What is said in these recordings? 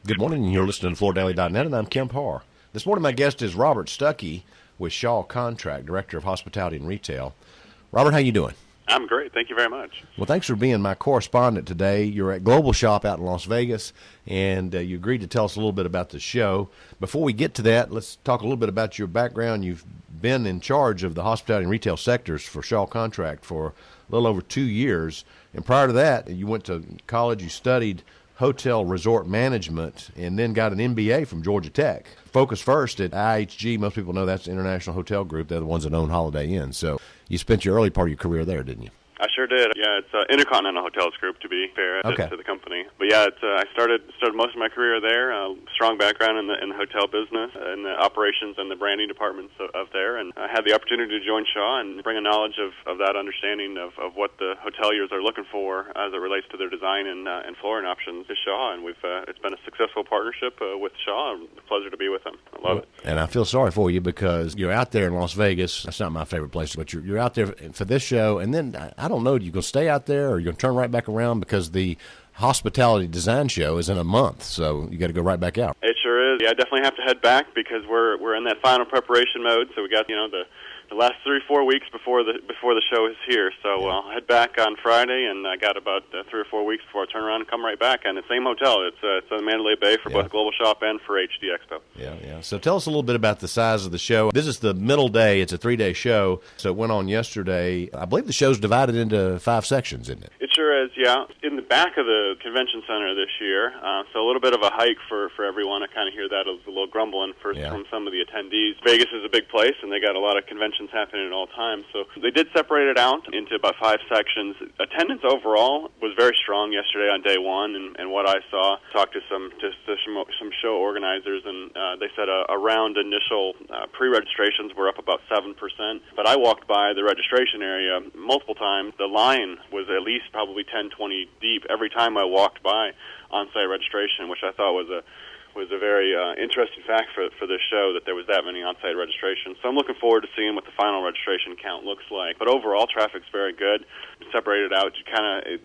Good morning, and you're listening to FloorDaily.net, and I'm Kemp Harr. This morning my guest is Robert Stuckey with Shaw Contract, Director of Hospitality and Retail. Robert, how you doing? I'm great. Thank you very much. Well, thanks for being my correspondent today. You're at Global Shop out in Las Vegas, and you agreed to tell us a little bit about the show. Before we get to that, let's talk a little bit about your background. You've been in charge of the hospitality and retail sectors for Shaw Contract for a little over 2 years, and prior to that, you went to college, you studied hotel resort management, and then got an MBA from Georgia Tech. Focus first at IHG. Most people know that's the International Hotel Group. They're the ones that own Holiday Inn. So you spent your early part of your career there, didn't you? I sure did. Yeah, it's Intercontinental Hotels Group, to be fair, to the company. But yeah, I started most of my career there. Strong background in the hotel business, in the operations and the branding departments of there, and I had the opportunity to join Shaw and bring a knowledge of that understanding of what the hoteliers are looking for as it relates to their design and flooring options to Shaw. And it's been a successful partnership with Shaw. It's a pleasure to be with them. I love it. And I feel sorry for you because you're out there in Las Vegas. That's not my favorite place, but you're out there for this show, and then I don't know, you going to stay out there or you're going to turn right back around because the hospitality design show is in a month, so you got to go right back out. It sure is. Yeah, I definitely have to head back because we're in that final preparation mode. So we got the last 3-4 weeks before the show is here. So I'll head back on Friday, and I got about 3 or 4 weeks before I turn around and come right back. And the same hotel. It's on Mandalay Bay for both Global Shop and for HD Expo. Yeah. So tell us a little bit about the size of the show. This is the middle day. It's a 3-day show. So it went on yesterday. I believe the show's divided into 5 sections, isn't it? It sure is, yeah. In the back of the convention center this year, so a little bit of a hike for everyone. I kind of hear that as a little grumbling from some of the attendees. Vegas is a big place, and they got a lot of conventions happening at all times. So they did separate it out into about 5 sections. Attendance overall was very strong yesterday on day one, and what I saw, talked to some show organizers, and they said around initial pre-registrations were up about 7%. But I walked by the registration area multiple times. The line was at least probably 10, 20 deep every time I walked by on-site registration, which I thought was a very interesting fact for this show, that there was that many on-site registrations. So I'm looking forward to seeing what the final registration count looks like. But overall, traffic's very good. Separated out,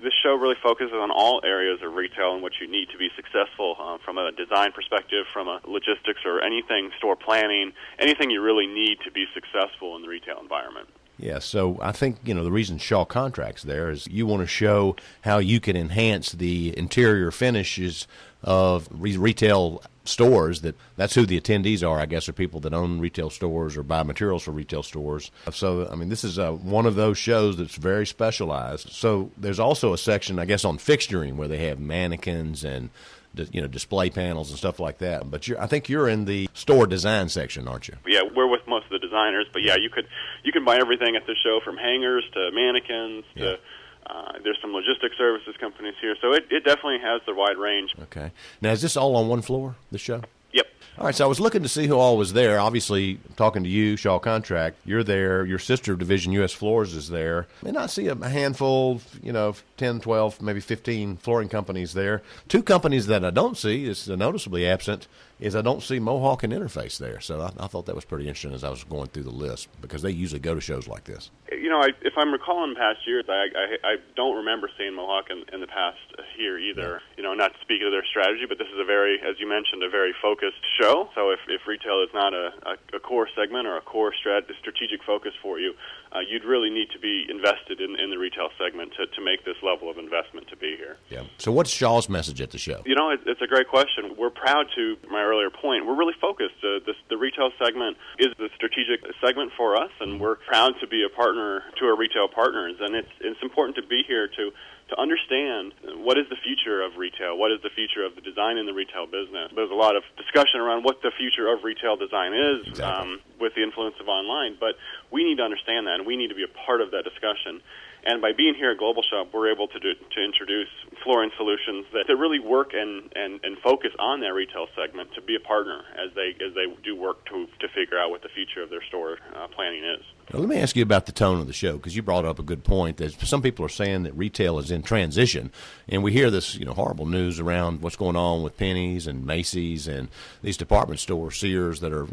this show really focuses on all areas of retail and what you need to be successful from a design perspective, from a logistics or anything, store planning, anything you really need to be successful in the retail environment. Yeah, so I think, the reason Shaw Contract's there is you want to show how you can enhance the interior finishes of retail stores. That's who the attendees are, I guess, are people that own retail stores or buy materials for retail stores. So, this is one of those shows that's very specialized. So there's also a section, I guess, on fixturing where they have mannequins and display panels and stuff like that. But I think you're in the store design section, aren't you? Yeah, we're with most of the designers. But yeah, you can buy everything at the show, from hangers to mannequins to. There's some logistics services companies here, so it definitely has the wide range. Okay. Now, is this all on one floor, the show? Yep. All right, so I was looking to see who all was there. Obviously, talking to you, Shaw Contract, you're there. Your sister division, U.S. Floors, is there. And I see a handful, 10, 12, maybe 15 flooring companies there. 2 companies that I don't see, is noticeably absent, is I don't see Mohawk and Interface there. So I thought that was pretty interesting as I was going through the list, because they usually go to shows like this. If I'm recalling past years, I don't remember seeing Mohawk in the past here either. Not to speak of their strategy, but this is as you mentioned, a very focused show. So if retail is not a core segment or a core strategic focus for you, you'd really need to be invested in the retail segment to make this level of investment to be here. Yeah. So what's Shaw's message at the show? It's a great question. We're proud to, my earlier point, we're really focused. The retail segment is the strategic segment for us, and we're proud to be a partner to our retail partners. And it's important to be here to understand what is the future of retail, what is the future of the design in the retail business. There's a lot of discussion around what the future of retail design is. Exactly. With the influence of online, but we need to understand that, and we need to be a part of that discussion. And by being here at Global Shop, we're able to introduce flooring solutions that really work and focus on that retail segment, to be a partner as they do work to figure out what the future of their store planning is. Now, let me ask you about the tone of the show, because you brought up a good point. That some people are saying that retail is in transition, and we hear this horrible news around what's going on with Penny's and Macy's and these department stores, Sears, that are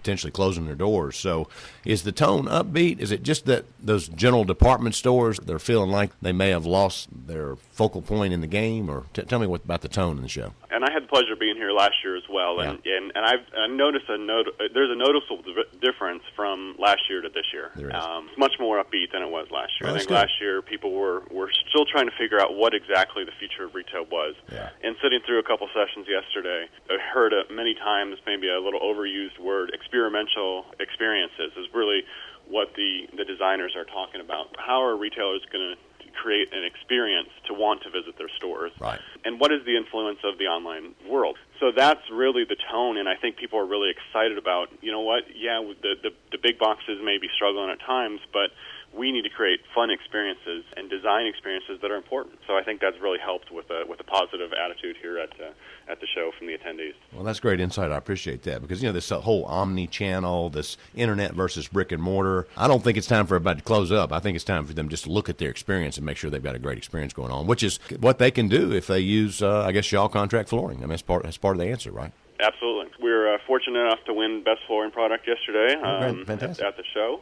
potentially closing their doors. So is the tone upbeat? Is it just that those general department stores, they're feeling like they may have lost their focal point in the game? Or tell me about the tone in the show. And I had the pleasure of being here last year as well, and I've noticed there's a noticeable difference from last year to this year. It's much more upbeat than it was last year. I think last year people were still trying to figure out what exactly the future of retail was. Yeah. And sitting through a couple sessions yesterday, I heard many times maybe a little overused word, experiential experiences is really what the designers are talking about. How are retailers going to create an experience to want to visit their stores? Right. And what is the influence of the online world? So that's really the tone, and I think people are really excited about, you know what, the big boxes may be struggling at times, but we need to create fun experiences and design experiences that are important. So I think that's really helped with a positive attitude here at the show from the attendees. Well, that's great insight. I appreciate that because, this whole omni-channel, this internet versus brick and mortar, I don't think it's time for everybody to close up. I think it's time for them just to look at their experience and make sure they've got a great experience going on, which is what they can do if they use, Shaw Contract Flooring. I mean, that's part of the answer, right? Absolutely. We were fortunate enough to win Best Flooring Product yesterday at the show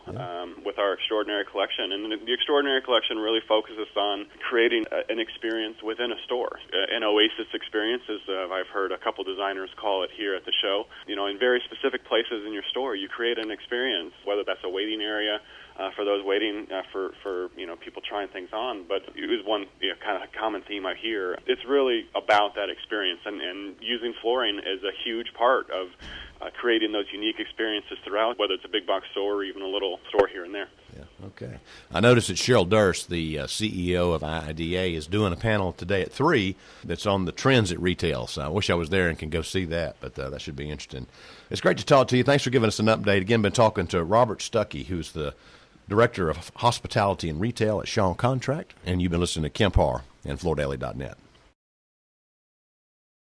with our Extraordinary Collection. And the Extraordinary Collection really focuses on creating an experience within a store, an oasis experience, as I've heard a couple designers call it here at the show. In very specific places in your store, you create an experience, whether that's a waiting area, for those waiting for people trying things on. But it was one kind of common theme I hear. It's really about that experience, and using flooring is a huge part of creating those unique experiences throughout, whether it's a big box store or even a little store here and there. Yeah, okay. I noticed that Cheryl Durst, the CEO of IDA, is doing a panel today at 3 that's on the trends at retail. So I wish I was there and can go see that, but that should be interesting. It's great to talk to you. Thanks for giving us an update. Again, been talking to Robert Stuckey, who's the Director of Hospitality and Retail at Shaw Contract, and you've been listening to Kemp Harr and FloorDaily.net.